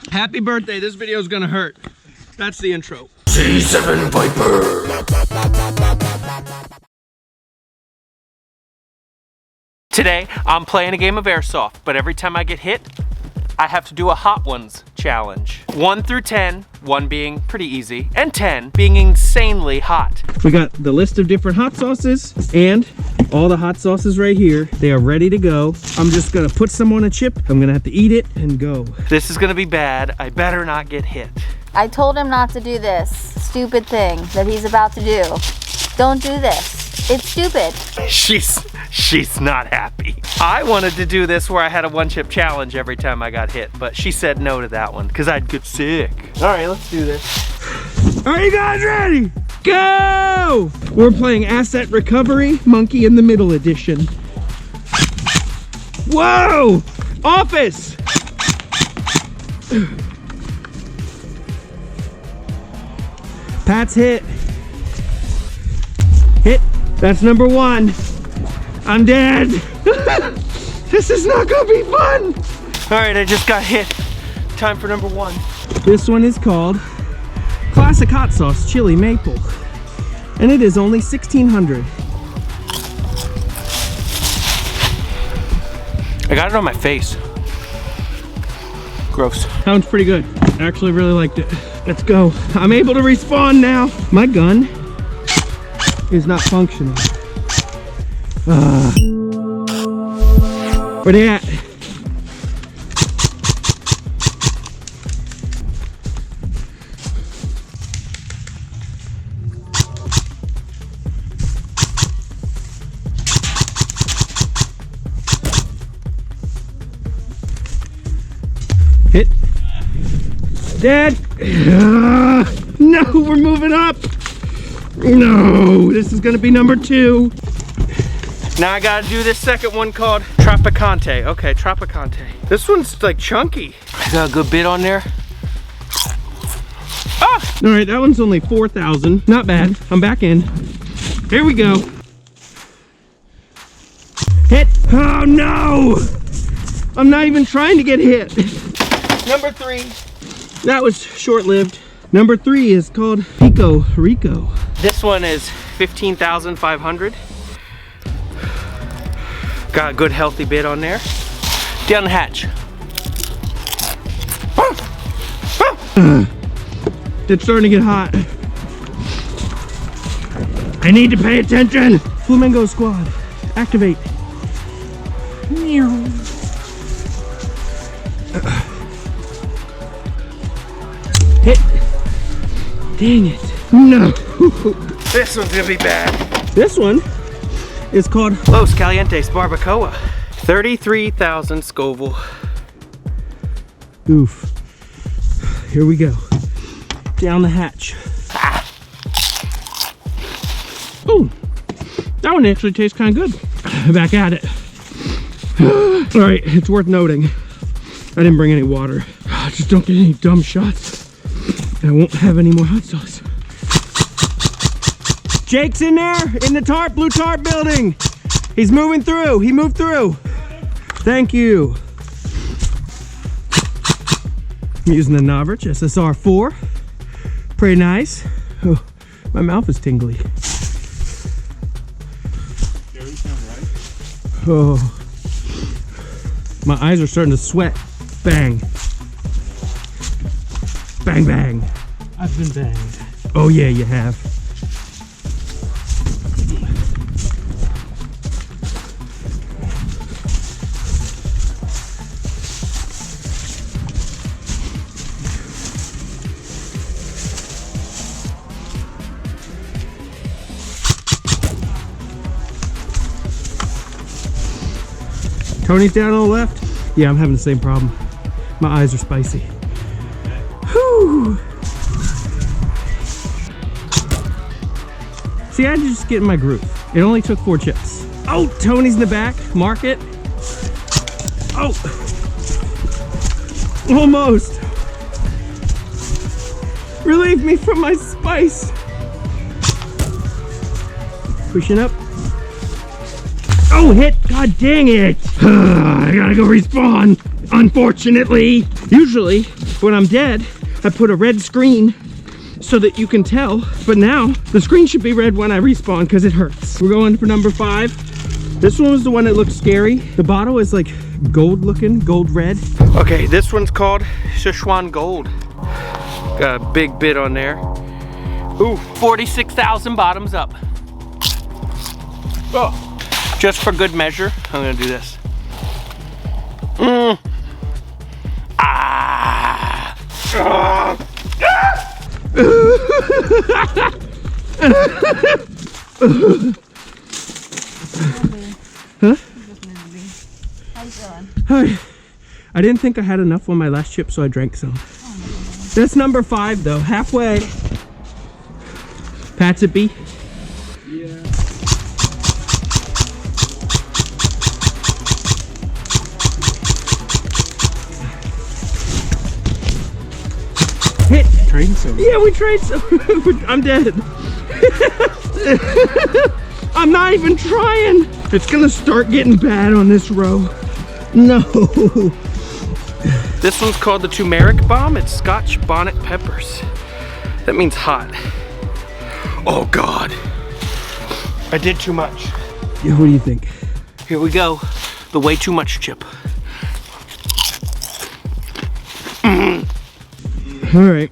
Happy birthday, this video is gonna hurt. That's the intro. C7 Viper. Today, I'm playing a game of Airsoft, but every time I get hit, I have to do a Hot Ones challenge. 1 through 10, 1 being pretty easy, and 10 being insanely hot. We got the list of different hot sauces and all the hot sauces right here. They are ready to go. I'm just gonna put some on a chip. I'm gonna have to eat it and go. This is gonna be bad. I better not get hit. I told him not to do this stupid thing that he's about to do. Don't do this. It's stupid. She's not happy. I wanted to do this where I had a 1-chip challenge every time I got hit, but she said no to that one because I'd get sick. All right, let's do this. Are you guys ready? Go! We're playing Asset Recovery, Monkey in the Middle edition. Whoa! Office! Pat's hit. Hit. That's number 1. I'm dead. This is not gonna be fun. All right, I just got hit. Time for number 1. This one is called Classic Hot Sauce Chili Maple. And it is only $1,600. I got it on my face. Gross. Sounds pretty good. I actually really liked it. Let's go. I'm able to respawn now. My gun is not functioning. Where they at? Hit. Dead. No, we're moving up. No, this is gonna be number 2. Now I gotta do this second one called Tropicante. Okay, Tropicante. This one's like chunky. I got a good bit on there. Ah! All right, that one's only 4,000. Not bad. I'm back in. Here we go. Hit. Oh no! I'm not even trying to get hit. Number 3. That was short-lived. Number 3 is called Pico Rico. This one is 15,500. Got a good healthy bit on there. Down the hatch. It's starting to get hot. I need to pay attention. Flamingo Squad, activate. Hit. Dang it. No. This one's gonna be bad. This one is called Los Calientes Barbacoa. 33,000 Scoville. Oof. Here we go. Down the hatch. Oh, that one actually tastes kind of good. Back at it. All right, it's worth noting, I didn't bring any water. Just don't get any dumb shots. I won't have any more hot sauce. Jake's in there, in the tarp, blue tarp building. He's moving through, he moved through. Thank you. I'm using the Novrich SSR4. Pretty nice. Oh, my mouth is tingly. Oh, my eyes are starting to sweat. Bang. Bang, bang. I've been banged. Oh yeah, you have. Tony's down on the left. Yeah, I'm having the same problem. My eyes are spicy. Whew. See, I just get in my groove. It only took 4 chips. Oh, Tony's in the back. Mark it. Oh. Almost. Relieve me from my spice. Pushing up. Oh, hit! God dang it! I gotta go respawn, unfortunately. Usually, When I'm dead, I put a red screen so that you can tell, but now the screen should be red when I respawn because it hurts. We're going for number 5. This one was the one that looked scary. The bottle is like gold looking, gold red. Okay, this one's called Sichuan Gold. Got a big bit on there. Ooh, 46,000 bottoms up. Oh, just for good measure, I'm gonna do this. Ah. Huh? How you feeling? Hi. I didn't think I had enough on my last chip, so I drank some. That's number 5 though, halfway. Pat's it B. Yeah. Hit. Trading some. Yeah, we trade some. I'm dead. I'm not even trying. It's gonna start getting bad on this row. No. This one's called the turmeric bomb. It's Scotch bonnet peppers. That means hot. Oh God. I did too much. Yeah, what do you think? Here we go. The way too much chip. All right.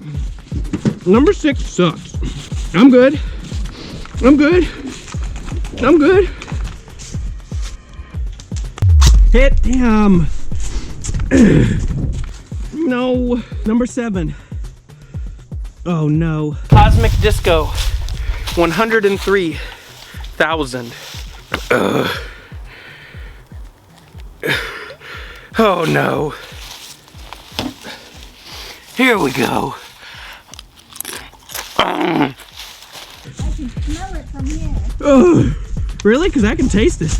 Number 6 sucks. I'm good. I'm good. I'm good. Hit him. No. Number 7. Oh no. Cosmic Disco. 103,000. Oh no. Here we go. I can smell it from here. Oh, really? Because I can taste it.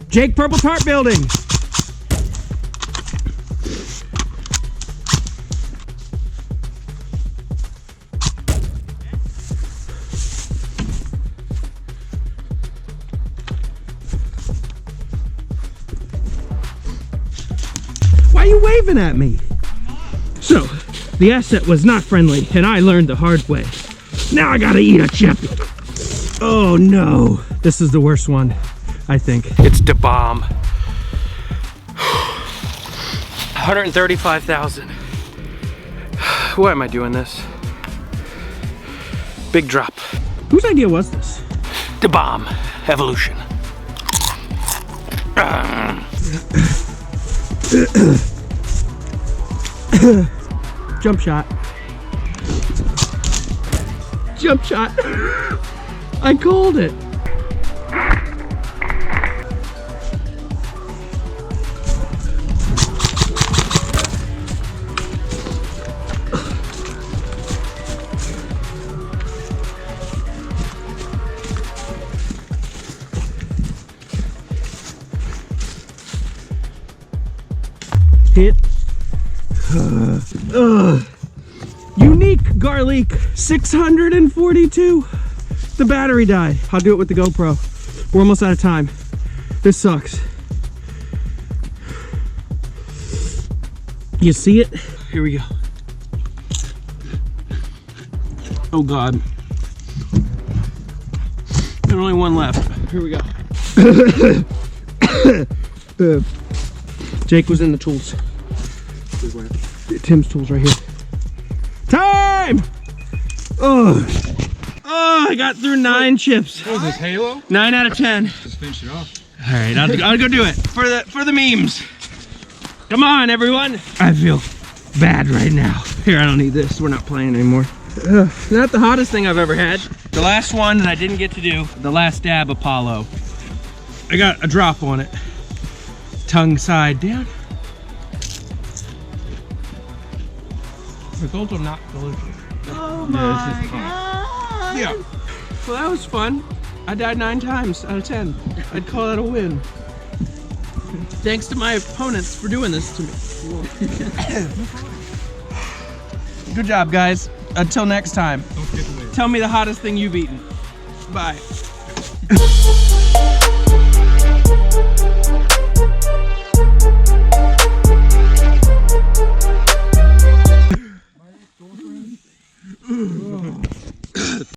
Jake, Purple Tart Building. Why are you waving at me? So, the asset was not friendly, and I learned the hard way. Now I gotta eat a chip. Oh no, this is the worst one, I think. It's the bomb. 135,000. Why am I doing this? Big drop. Whose idea was this? The bomb. Evolution. Jump shot. Jump shot. I called it. Hit. Unique garlic 642. The battery died. I'll do it with the GoPro. We're almost out of time. This sucks. You see it? Here we go. Oh God. There's only one left. Here we go. Jake was in the tools. Tim's tools right here. Time! Oh, I got through 9 chips. What was this, Halo? 9 out of 10. Just finish it off. All right, I'll go do it for the memes. Come on, everyone. I feel bad right now. Here, I don't need this. We're not playing anymore. Not the hottest thing I've ever had. The last one that I didn't get to do, the last dab Apollo. I got a drop on it. Tongue side down. Results are not delicious. Oh my God. Yeah. Well, that was fun. I died 9 times out of 10. I'd call that a win. Thanks to my opponents for doing this to me. Good job, guys. Until next time, Don't forget to win. tell me the hottest thing you've eaten. Bye.